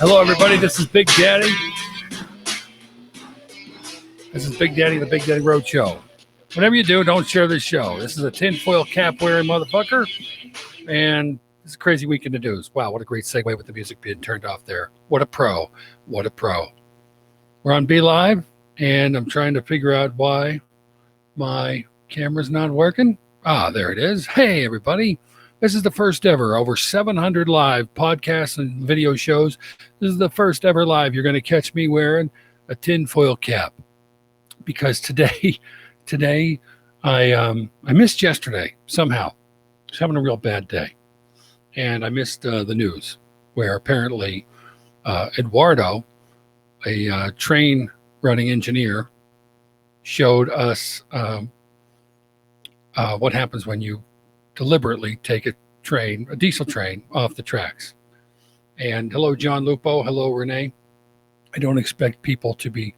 Hello, everybody. This is Big Daddy. This is Big Daddy, the Big Daddy Road Show. Whatever you do, don't share this show. This is a tinfoil cap wearing motherfucker, and it's a crazy weekend of news. Wow, what a great segue with the music being turned off there. What a pro. What a pro. We're on Be Live, and I'm trying to figure out why my camera's not working. Ah, there it is. Hey, everybody. This is the first ever, over 700 live podcasts and video shows. This is the first ever live you're going to catch me wearing a tinfoil cap. Because today I missed yesterday somehow. I was having a real bad day. And I missed the news where apparently Edwardo, a train running engineer, showed us what happens when you deliberately take a diesel train off the tracks. And hello, John Lupo. Hello, Renee. I don't expect people to be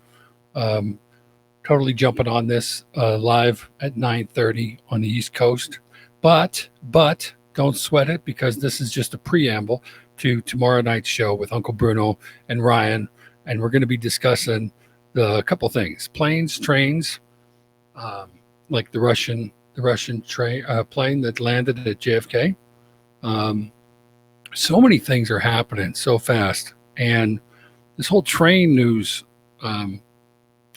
totally jumping on this live at 9:30 on the East Coast. But don't sweat it, because this is just a preamble to tomorrow night's show with Uncle Bruno and Ryan. And we're going to be discussing a couple things: planes, trains, like the Russian plane that landed at JFK. So many things are happening so fast, and this whole train news kind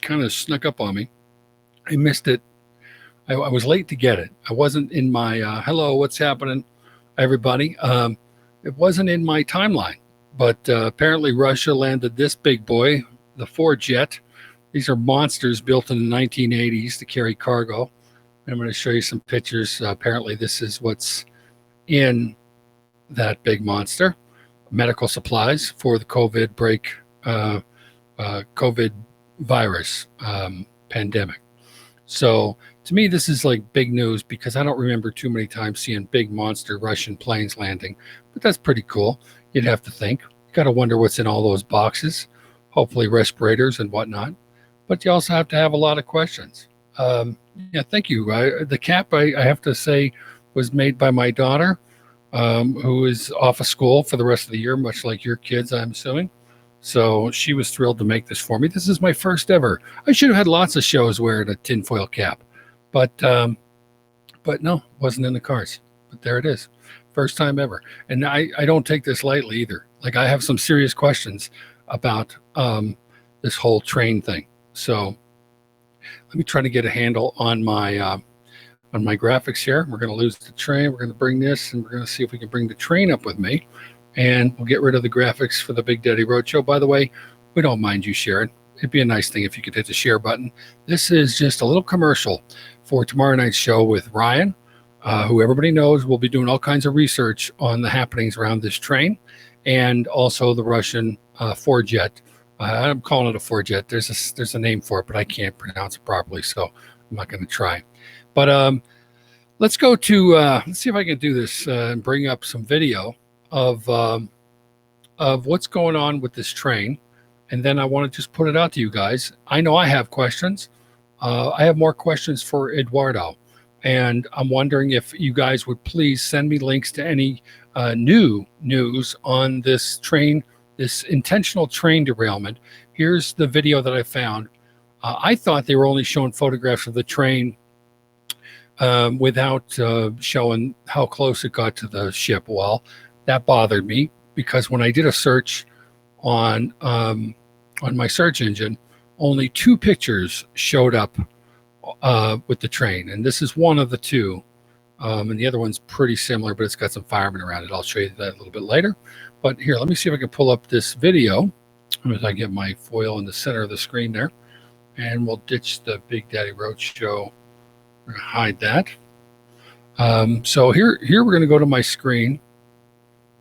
of snuck up on me. I missed it. I was late to get it. I wasn't in my hello, what's happening, everybody. It wasn't in my timeline, but apparently Russia landed this big boy, the Ford jet. These are monsters built in the 1980s to carry cargo. I'm going to show you some pictures. Apparently, this is what's in that big monster. Medical supplies for the COVID virus pandemic. So to me, this is like big news, because I don't remember too many times seeing big monster Russian planes landing. But that's pretty cool. You'd have to think. You got to wonder what's in all those boxes. Hopefully respirators and whatnot. But you also have to have a lot of questions. Yeah, thank you. The cap, I have to say, was made by my daughter, who is off of school for the rest of the year, much like your kids, I'm assuming. So she was thrilled to make this for me. This is my first ever. I should have had lots of shows wearing a tinfoil cap, but no, wasn't in the cards. But there it is. First time ever. And I don't take this lightly either. Like, I have some serious questions about this whole train thing. So let me try to get a handle on my graphics here. We're going to lose the train. We're going to bring this, and we're going to see if we can bring the train up with me. And we'll get rid of the graphics for the Big Daddy Roadshow. By the way, we don't mind you sharing. It'd be a nice thing if you could hit the share button. This is just a little commercial for tomorrow night's show with Ryan, who everybody knows will be doing all kinds of research on the happenings around this train. and also the Russian four-jet. I'm calling it a four-jet. There's a name for it, but I can't pronounce it properly, so I'm not going to try. But let's go to let's see if I can do this and bring up some video of what's going on with this train, and then I want to just put it out to you guys. I know I have questions. I have more questions for Edwardo, and I'm wondering if you guys would please send me links to any new news on this train, this intentional train derailment. Here's the video that I found. I thought they were only showing photographs of the train without showing how close it got to the ship. Well, that bothered me because when I did a search on my search engine, only 2 pictures showed up with the train, and this is one of the 2. And the other one's pretty similar, but it's got some firemen around it. I'll show you that a little bit later. But here, let me see if I can pull up this video as I get my foil in the center of the screen there. And we'll ditch the Big Daddy Roadshow. We're going to hide that. So here we're going to go to my screen.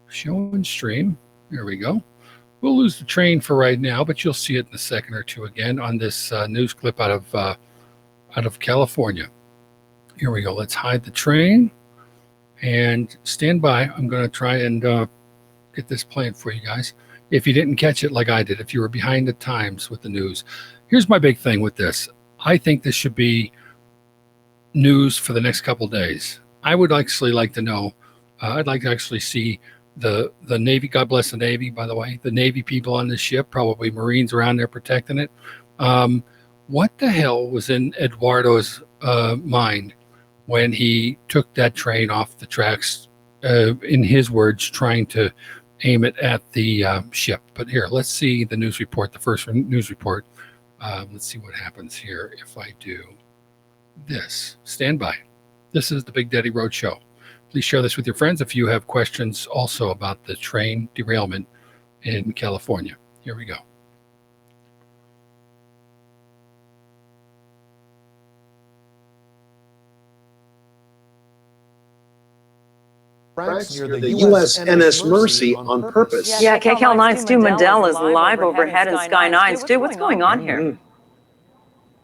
Show and stream. There we go. We'll lose the train for right now, but you'll see it in a second or two again on this news clip out of California. Here we go. Let's hide the train and stand by. I'm going to try and get this playing for you guys. If you didn't catch it like I did, if you were behind the times with the news. Here's my big thing with this. I think this should be news for the next couple days. I would actually like to know, I'd like to actually see the Navy, God bless the Navy, by the way, the Navy people on this ship, probably Marines around there protecting it. What the hell was in Edwardo's mind when he took that train off the tracks, in his words, trying to aim it at the ship? But here, let's see the news report, the first news report. Let's see what happens here if I do this. Stand by. This is the Big Daddy Roadshow. Please share this with your friends if you have questions also about the train derailment in California. Here we go. Near the USNS Mercy on purpose. Yeah, KCAL 9's Stu Mandel is live overhead in Sky 9. Stu, what's going on here?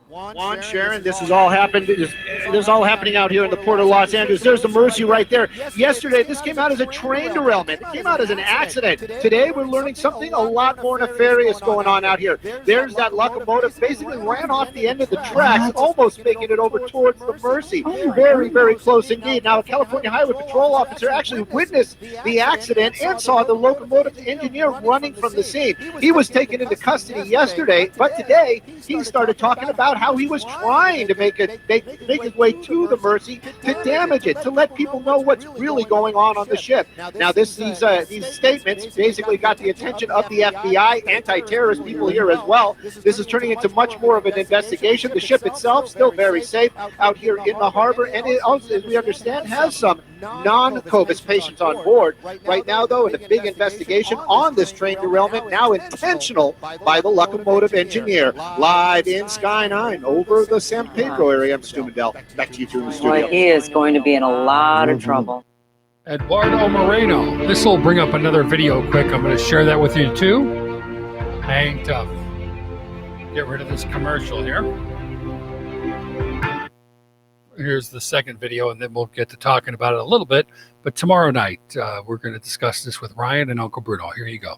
Juan, Sharon, this has all happened. This is all happening out here in the port of Los Angeles. There's the Mercy right there. Yesterday, this came out as a train derailment. It came out as an accident. Today, we're learning something a lot more nefarious going on out here. There's that locomotive basically ran off the end of the tracks, almost making it over towards the Mercy. Very, very close indeed. Now, a California Highway Patrol officer actually witnessed the accident and saw the locomotive engineer running from the scene. He was taken into custody yesterday, but today, he started talking about how he was trying to make his way to the Mercy to damage it, to let people know what's really going on the ship. Now, these statements basically got the attention of the FBI, anti-terrorist people here as well. This is turning into much more of an investigation. The ship itself still very safe out here in the harbor, and it also, as we understand, has some non-COVID patients on board. Right now, though, in a big investigation on this train derailment, now intentional by the locomotive engineer. Live in Sky 9 over the San Pedro area. I'm Stu Mandel. Back to you two in the studio. Well, he is going to be in a lot of trouble. Edwardo Moreno. This will bring up another video quick. I'm going to share that with you too. Hang tough. Get rid of this commercial here. Here's the second video, and then we'll get to talking about it a little bit. But tomorrow night, we're going to discuss this with Ryan and Uncle Bruno. Here you go.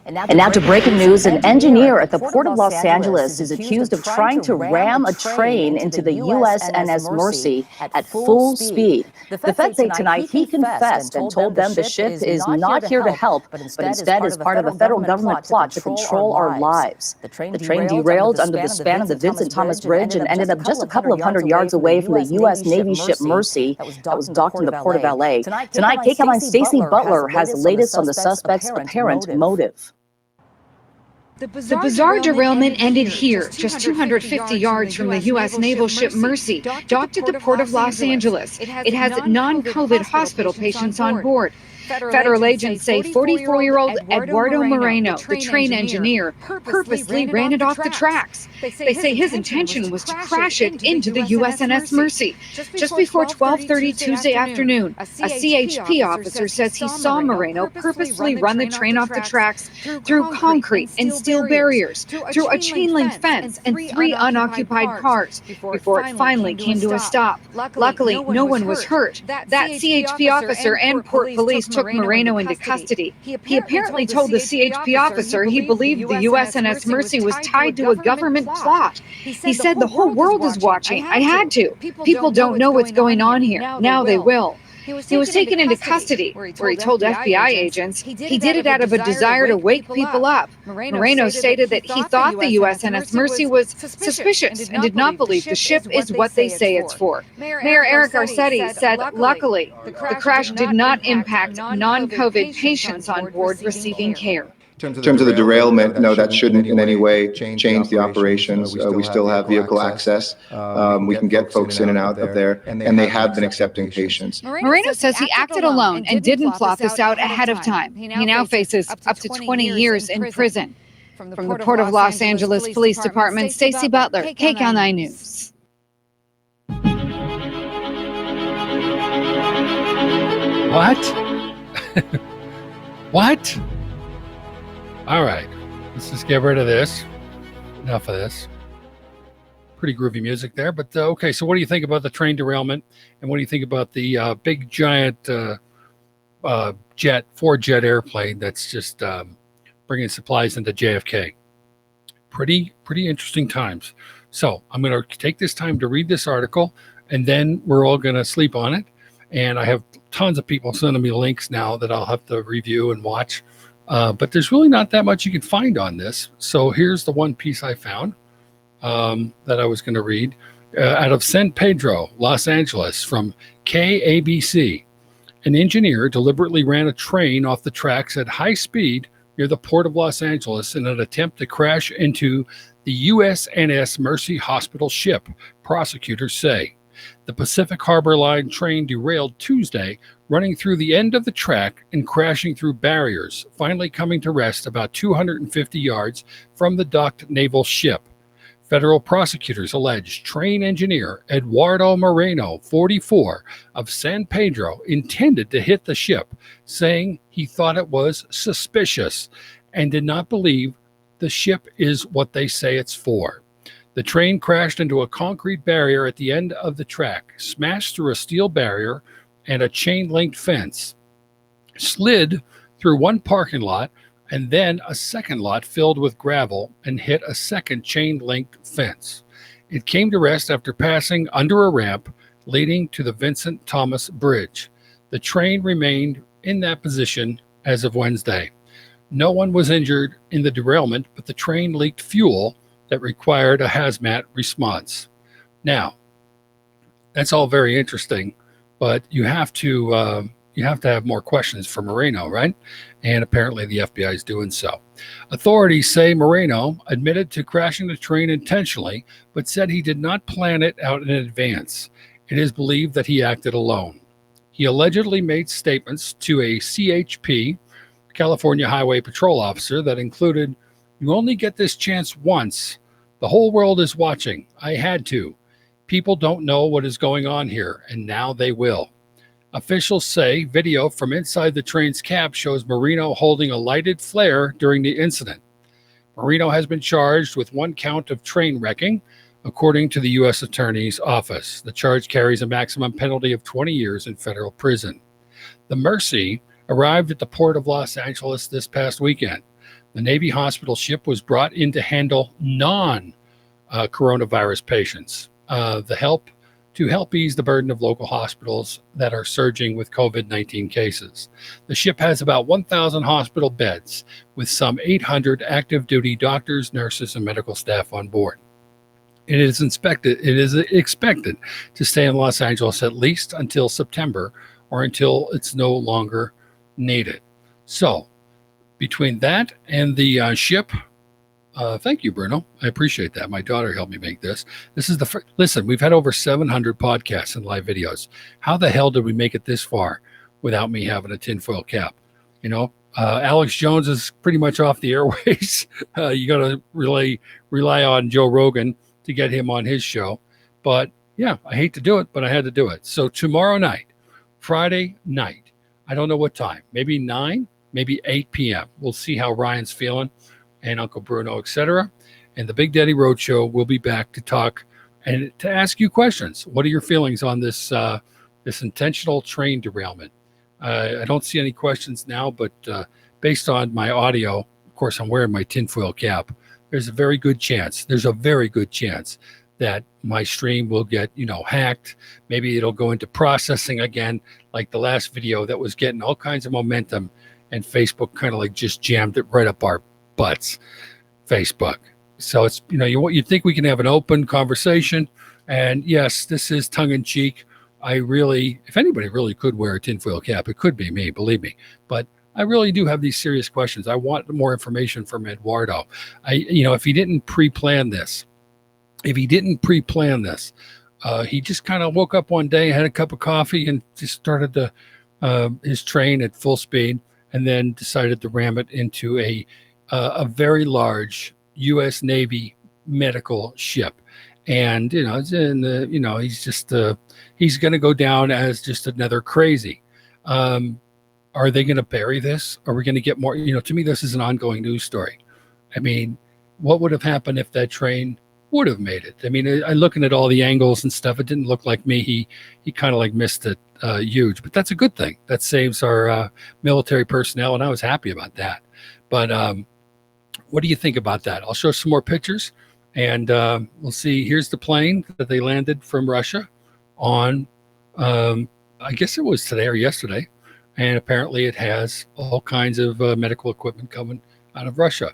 And now to breaking news. An engineer at the Port of Los Angeles is accused of trying to ram a train into the USNS Mercy at full speed. The feds say tonight he confessed and told them the ship is not here to help, but instead is part of a federal government plot to control our lives. The train derailed under the span of the Vincent Thomas Bridge and ended up just a couple of hundred yards away from the U.S. Navy ship Mercy that was docked in the Port of L.A. Tonight, KCAL 9's Stacey Butler has the latest on the suspect's apparent motive. The bizarre derailment ended here, just 250 yards from the U.S. naval ship Mercy, docked at the Port of Los Angeles. It has non-COVID hospital patients on board. Federal agents say 44-year-old Edwardo Moreno, the train engineer, purposely ran it off the tracks. They say his intention was to crash it into the USNS Mercy. Just before 12:30 Tuesday afternoon, a CHP officer says he saw Moreno purposely run the train off the tracks through concrete and steel barriers, through a chain-link fence and 3 unoccupied cars before it finally came to a stop. Luckily, no one was hurt. That CHP officer and Port Police took Moreno into custody. He apparently told the CHP officer he believed the USNS Mercy was tied to a government plot. He said, "The whole world is watching. I had to. People don't know what's going on here. Now they will." He was taken into custody, where he told FBI agents he did it out of a desire to wake people up. Moreno stated that he thought the USNS Mercy was suspicious and did not believe the ship is what they say it's for. Mayor Eric Garcetti said, luckily, the crash did not impact non-COVID patients on board receiving care. In terms of the derailment, no, that shouldn't in any way change the operations. We still have vehicle access. We can get folks in and out of there, and they have been accepting patients. Moreno says he acted alone and didn't plot this out ahead of time. He now faces up to 20 years in prison. From the Port of Los Angeles Police Department, Stacey Butler, KCAL 9 News. What? What? All right, let's just get rid of this. Enough of this. Pretty groovy music there, but okay. So, what do you think about the train derailment, and what do you think about the big giant four-jet airplane that's just bringing supplies into JFK? Pretty interesting times. So, I'm going to take this time to read this article, and then we're all going to sleep on it. And I have tons of people sending me links now that I'll have to review and watch. But there's really not that much you can find on this. So here's the one piece I found that I was going to read out of San Pedro, Los Angeles, from KABC. An engineer deliberately ran a train off the tracks at high speed near the Port of Los Angeles in an attempt to crash into the USNS Mercy hospital ship, prosecutors say. The Pacific Harbor Line train derailed Tuesday, running through the end of the track and crashing through barriers, finally coming to rest about 250 yards from the docked naval ship. Federal prosecutors allege train engineer Edwardo Moreno, 44, of San Pedro, intended to hit the ship, saying he thought it was suspicious and did not believe the ship is what they say it's for. The train crashed into a concrete barrier at the end of the track, smashed through a steel barrier and a chain-linked fence, slid through one parking lot and then a second lot filled with gravel and hit a second chain-linked fence. It came to rest after passing under a ramp leading to the Vincent Thomas Bridge. The train remained in that position as of Wednesday. No one was injured in the derailment, but the train leaked fuel that required a hazmat response. Now, that's all very interesting, but you have to have more questions for Moreno, right? And apparently the FBI is doing so. Authorities say Moreno admitted to crashing the train intentionally, but said he did not plan it out in advance. It is believed that he acted alone. He allegedly made statements to a CHP, California Highway Patrol officer, that included, "You only get this chance once. The whole world is watching. I had to. People don't know what is going on here, and now they will." Officials say video from inside the train's cab shows Moreno holding a lighted flare during the incident. Moreno has been charged with 1 count of train wrecking, according to the U.S. Attorney's Office. The charge carries a maximum penalty of 20 years in federal prison. The Mercy arrived at the Port of Los Angeles this past weekend. The Navy hospital ship was brought in to handle non-coronavirus patients, to help ease the burden of local hospitals that are surging with COVID-19 cases. The ship has about 1,000 hospital beds, with some 800 active duty doctors, nurses, and medical staff on board. It is expected to stay in Los Angeles at least until September, or until it's no longer needed. So, between that and the ship, thank you, Bruno. I appreciate that. My daughter helped me make this. This is listen, we've had over 700 podcasts and live videos. How the hell did we make it this far? without me having a tinfoil cap. You know, Alex Jones is pretty much off the airways. You got to rely on Joe Rogan to get him on his show. But yeah, I hate to do it, but I had to do it. So tomorrow night, Friday night, I don't know what time, maybe 9, maybe 8 p.m. We'll see how Ryan's feeling and Uncle Bruno, etc. And the Big Daddy Roadshow will be back to talk and to ask you questions. What are your feelings on this this intentional train derailment? I don't see any questions now, but based on my audio, of course, I'm wearing my tinfoil cap. There's a very good chance that my stream will get, hacked. Maybe it'll go into processing again, like the last video that was getting all kinds of momentum, and Facebook kind of like just jammed it right up our butts. Facebook. So it's, you'd think we can have an open conversation. And yes, this is tongue in cheek. If anybody really could wear a tinfoil cap, it could be me, believe me. But I really do have these serious questions. I want more information from Edwardo. If he didn't pre-plan this, he just kind of woke up one day, had a cup of coffee, and just started his train at full speed, and then decided to ram it into a very large U.S. Navy medical ship. And it's in the he's going to go down as just another crazy. Are they going to bury this? Are we going to get more? To me, this is an ongoing news story. I mean, what would have happened if that train would have made it? I mean, I looking at all the angles and stuff, it didn't look like me. He kind of like missed it huge, but that's a good thing. That saves our military personnel, and I was happy about that. But what do you think about that? I'll show some more pictures. And we'll see. Here's the plane that they landed from Russia on, I guess it was today or yesterday. And apparently it has all kinds of medical equipment coming out of Russia.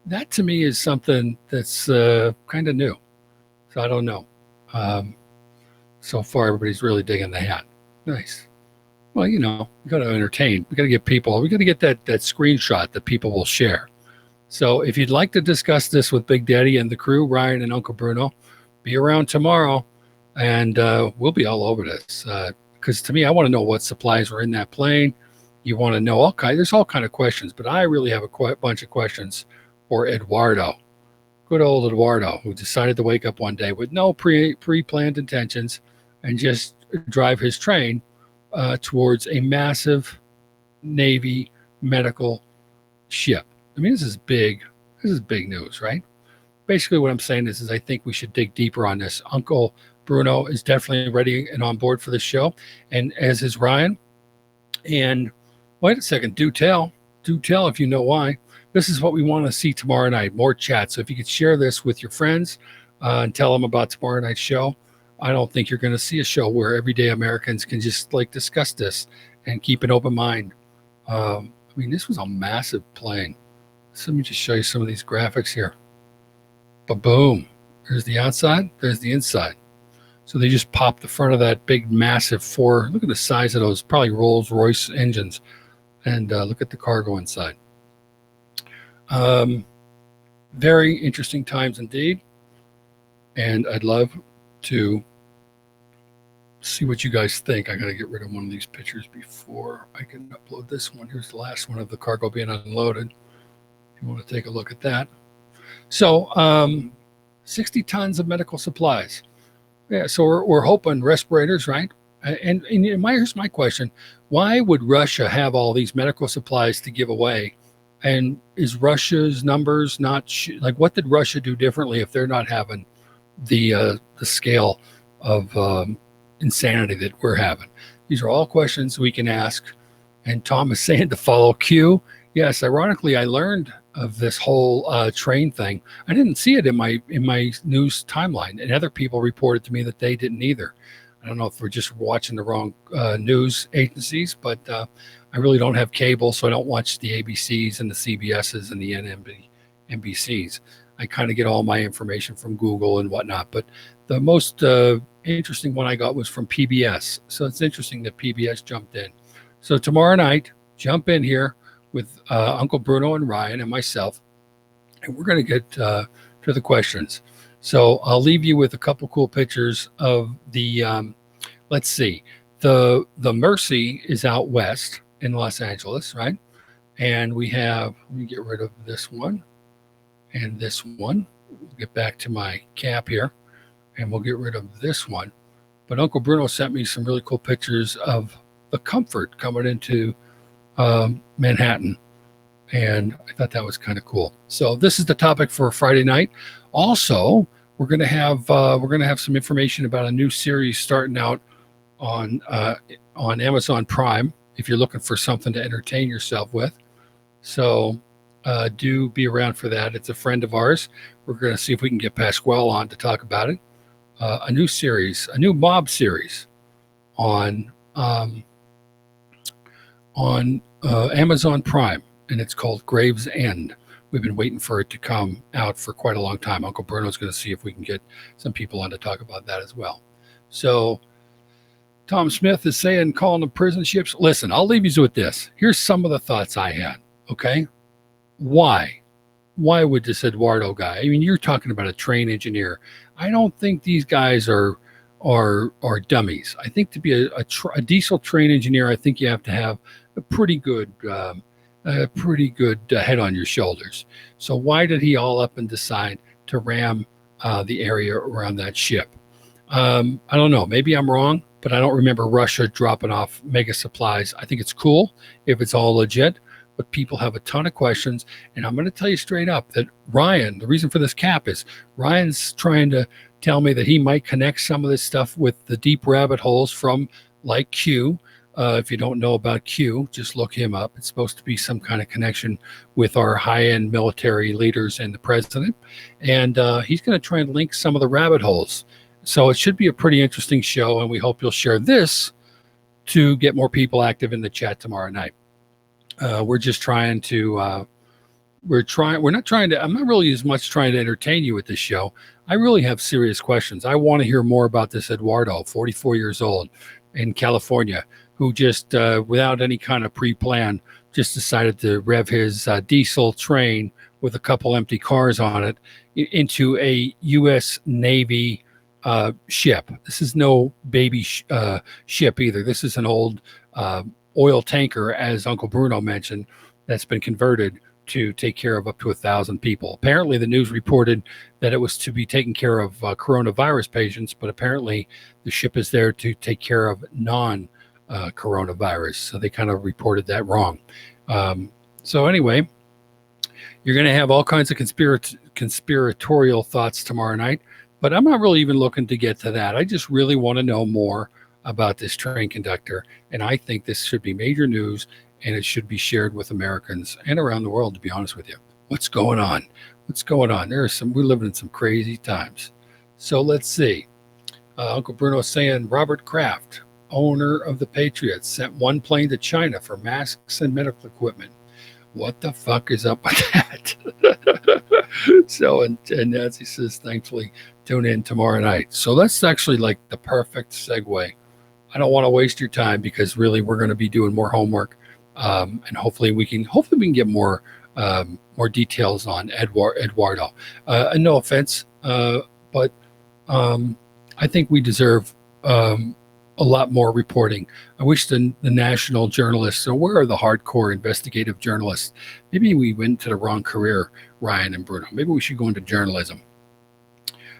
That to me is something that's kind of new. So I don't know. So far, everybody's really digging the hat. Nice. Well, we got to entertain. We got to get that screenshot that people will share. So if you'd like to discuss this with Big Daddy and the crew, Ryan and Uncle Bruno, be around tomorrow, and we'll be all over this. Because to me, I want to know what supplies were in that plane. You want to know there's all kind of questions, but I really have a bunch of questions for Edwardo. Good old Edwardo, who decided to wake up one day with no pre-planned intentions and just drive his train towards a massive Navy medical ship. I mean, this is big news, right? Basically what I'm saying is I think we should dig deeper on this. Uncle Bruno is definitely ready and on board for the show, and as is Ryan. And wait a second, do tell if you know why. This is what we want to see tomorrow night, more chat. So if you could share this with your friends and tell them about tomorrow night's show. I don't think you're going to see a show where everyday Americans can just discuss this and keep an open mind. I mean, this was a massive plane. So let me just show you some of these graphics here. Ba-boom. There's the outside. There's the inside. So they just popped the front of that big, massive look at the size of those, probably Rolls-Royce engines. And look at the cargo inside. Very interesting times indeed. And I'd love to see what you guys think. I got to get rid of one of these pictures before I can upload this one. Here's the last one of the cargo being unloaded. If you want to take a look at that. So 60 tons of medical supplies. Yeah, so we're hoping respirators, right? And here's my question. Why would Russia have all these medical supplies to give away? And is Russia's numbers not what did Russia do differently if they're not having the scale of insanity that we're having? These are all questions we can ask. And Tom is saying to follow Q. Yes, ironically, I learned of this whole train thing. I didn't see it in my news timeline, and other people reported to me that they didn't either. I don't know if we're just watching the wrong news agencies, but I really don't have cable, so I don't watch the ABCs and the CBSs and the NBCs. I kind of get all my information from Google and whatnot. But the most interesting one I got was from PBS. So it's interesting that PBS jumped in. So tomorrow night, jump in here with Uncle Bruno and Ryan and myself, and we're going to get to the questions. So I'll leave you with a couple cool pictures of the, let's see, the Mercy is out west in Los Angeles, right? And we have, let me get rid of this one and this one. We'll get back to my cap here, and we'll get rid of this one. But Uncle Bruno sent me some really cool pictures of the Comfort coming into Manhattan, and I thought that was kind of cool. So this is the topic for Friday night. Also, we're gonna have some information about a new series starting out on Amazon Prime if you're looking for something to entertain yourself with. So do be around for that. It's a friend of ours. We're going to see if we can get Pasquale on to talk about it. A new series, a new mob series on Amazon Prime, and it's called Grave's End. We've been waiting for it to come out for quite a long time. Uncle Bruno's going to see if we can get some people on to talk about that as well. So Tom Smith is saying, calling them prison ships. Listen, I'll leave you with this. Here's some of the thoughts I had. Okay. Why would this Edwardo guy? I mean, you're talking about a train engineer. I don't think these guys are dummies. I think to be a diesel train engineer, I think you have to have a pretty good head on your shoulders. So why did he all up and decide to ram the area around that ship? I don't know. Maybe I'm wrong, but I don't remember Russia dropping off mega supplies. I think it's cool if it's all legit, but people have a ton of questions. And I'm going to tell you straight up that Ryan, the reason for this cap is Ryan's trying to tell me that he might connect some of this stuff with the deep rabbit holes from like Q. If you don't know about Q, just look him up. It's supposed to be some kind of connection with our high-end military leaders and the president. And he's going to try and link some of the rabbit holes. So it should be a pretty interesting show, and we hope you'll share this to get more people active in the chat tomorrow night. We're just trying to, I'm not really as much trying to entertain you with this show. I really have serious questions. I want to hear more about this Edwardo, 44 years old in California, who just, without any kind of pre-plan, just decided to rev his diesel train with a couple empty cars on it into a U.S. Navy ship. This is no baby ship either. This is an old oil tanker, as Uncle Bruno mentioned, that's been converted to take care of up to 1,000 people. Apparently, the news reported that it was to be taking care of coronavirus patients, but apparently the ship is there to take care of non-coronavirus. So they kind of reported that wrong. So anyway, you're going to have all kinds of conspiratorial thoughts tomorrow night, but I'm not really even looking to get to that. I just really want to know more about this train conductor, and I think this should be major news, and it should be shared with Americans and around the world, to be honest with you. What's going on? We're living in some crazy times. So let's see. Uncle Bruno saying Robert Kraft, owner of the Patriots, sent one plane to China for masks and medical equipment. What the fuck is up with that? So, and Nancy says, thankfully, tune in tomorrow night. So that's actually like the perfect segue. I don't want to waste your time because really we're going to be doing more homework, and hopefully we can get more details on Edwardo. And no offense, but I think we deserve a lot more reporting. I wish the national journalists, so where are the hardcore investigative journalists? Maybe we went to the wrong career, Ryan and Bruno. Maybe we should go into journalism.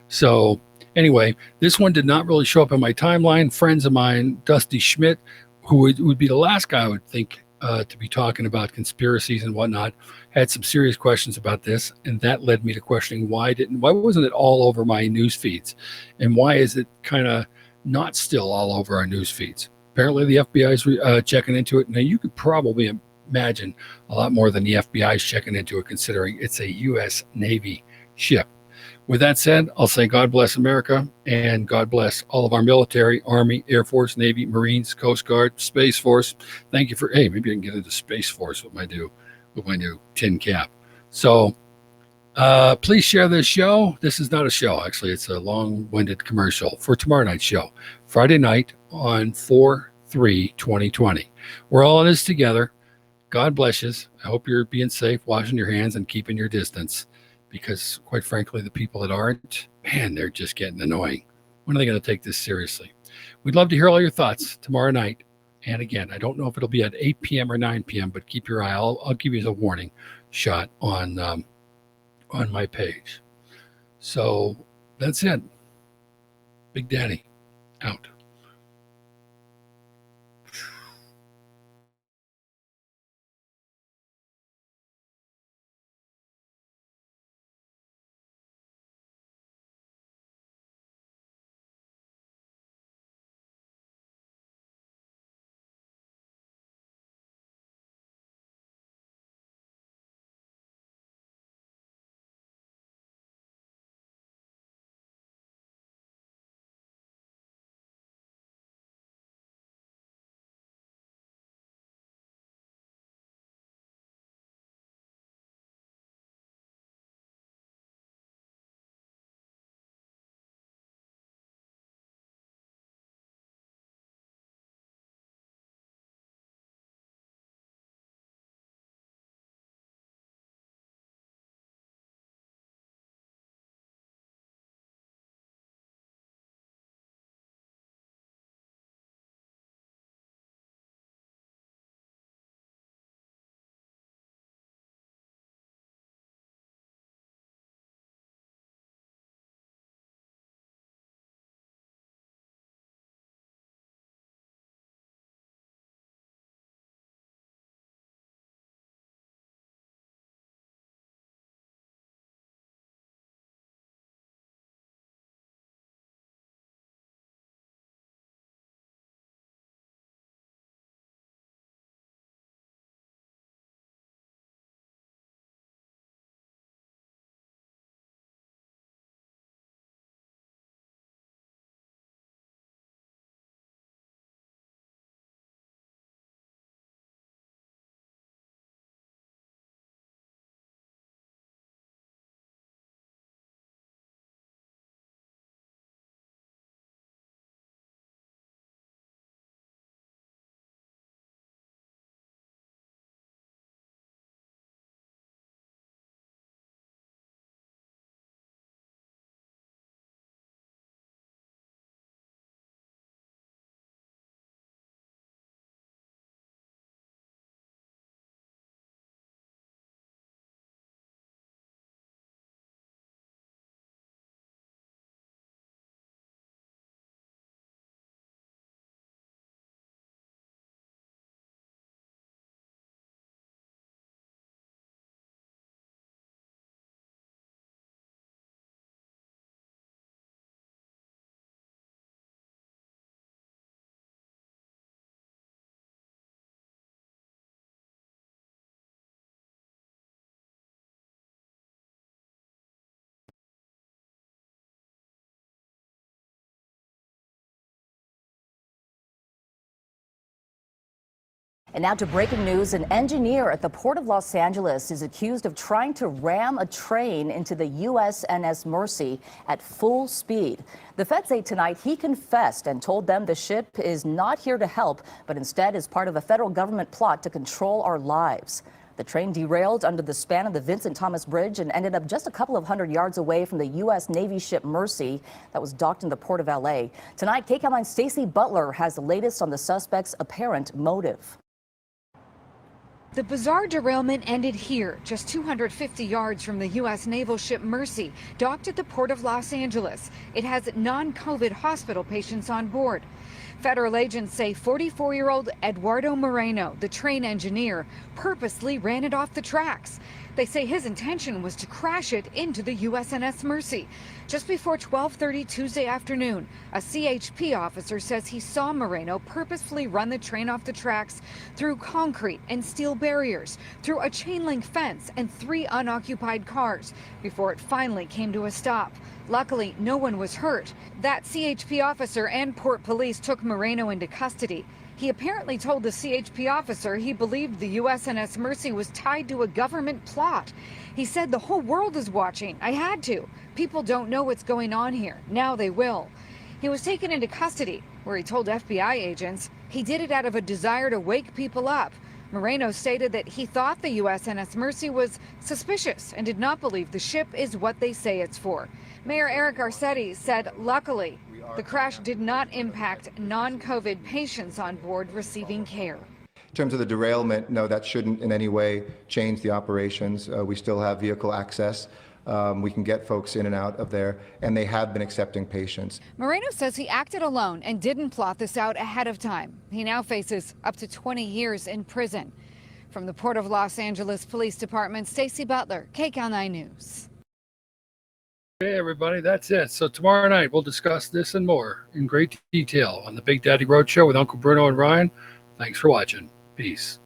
So anyway, this one did not really show up in my timeline. Friends of mine, Dusty Schmidt, who would be the last guy I would think to be talking about conspiracies and whatnot, had some serious questions about this, and that led me to questioning why wasn't it all over my news feeds, and why is it kind of not still all over our news feeds? Apparently, the FBI is checking into it. Now, you could probably imagine a lot more than the FBI is checking into it, considering it's a U.S. Navy ship. With that said, I'll say God bless America, and God bless all of our military, Army, Air Force, Navy, Marines, Coast Guard, Space Force. Thank you for, hey, maybe I can get into Space Force with my new tin cap. So please share this show. This is not a show, actually. It's a long-winded commercial for tomorrow night's show, Friday night on 4/3/2020. We're all in this together. God bless you. I hope you're being safe, washing your hands, and keeping your distance. Because, quite frankly, the people that aren't, man, they're just getting annoying. When are they going to take this seriously? We'd love to hear all your thoughts tomorrow night. And again, I don't know if it'll be at 8 p.m. or 9 p.m., but keep your eye. I'll give you a warning shot on my page. So that's it. Big Daddy out. And now to breaking news. An engineer at the Port of Los Angeles is accused of trying to ram a train into the USNS Mercy at full speed. The feds say tonight he confessed and told them the ship is not here to help, but instead is part of a federal government plot to control our lives. The train derailed under the span of the Vincent Thomas Bridge and ended up just a couple of hundred yards away from the U.S. Navy ship Mercy that was docked in the port of L.A. Tonight, KCAL 9's Stacey Butler has the latest on the suspect's apparent motive. The bizarre derailment ended here, just 250 yards from the U.S. naval ship Mercy, docked at the Port of Los Angeles. It has non-COVID hospital patients on board. Federal agents say 44-year-old Edwardo Moreno, the train engineer, purposely ran it off the tracks. They say his intention was to crash it into the USNS Mercy. Just before 12:30 Tuesday afternoon, a CHP officer says he saw Moreno purposefully run the train off the tracks through concrete and steel barriers, through a chain link fence and 3 unoccupied cars before it finally came to a stop. Luckily, no one was hurt. That CHP officer and Port Police took Moreno into custody. He apparently told the CHP officer he believed the USNS Mercy was tied to a government plot. He said, "The whole world is watching. I had to. People don't know what's going on here. Now they will." He was taken into custody, where he told FBI agents he did it out of a desire to wake people up. Moreno stated that he thought the USNS Mercy was suspicious and did not believe the ship is what they say it's for. Mayor Eric Garcetti said, luckily, The crash did not impact non-COVID patients on board receiving care. In terms of the derailment, no, that shouldn't in any way change the operations. We still have vehicle access. We can get folks in and out of there, and they have been accepting patients. Moreno says he acted alone and didn't plot this out ahead of time. He now faces up to 20 years in prison. From the Port of Los Angeles Police Department, Stacey Butler, KCAL 9 News. Hey, everybody, that's it. So tomorrow night, we'll discuss this and more in great detail on the Big Daddy Roadshow with Uncle Bruno and Ryan. Thanks for watching. Peace.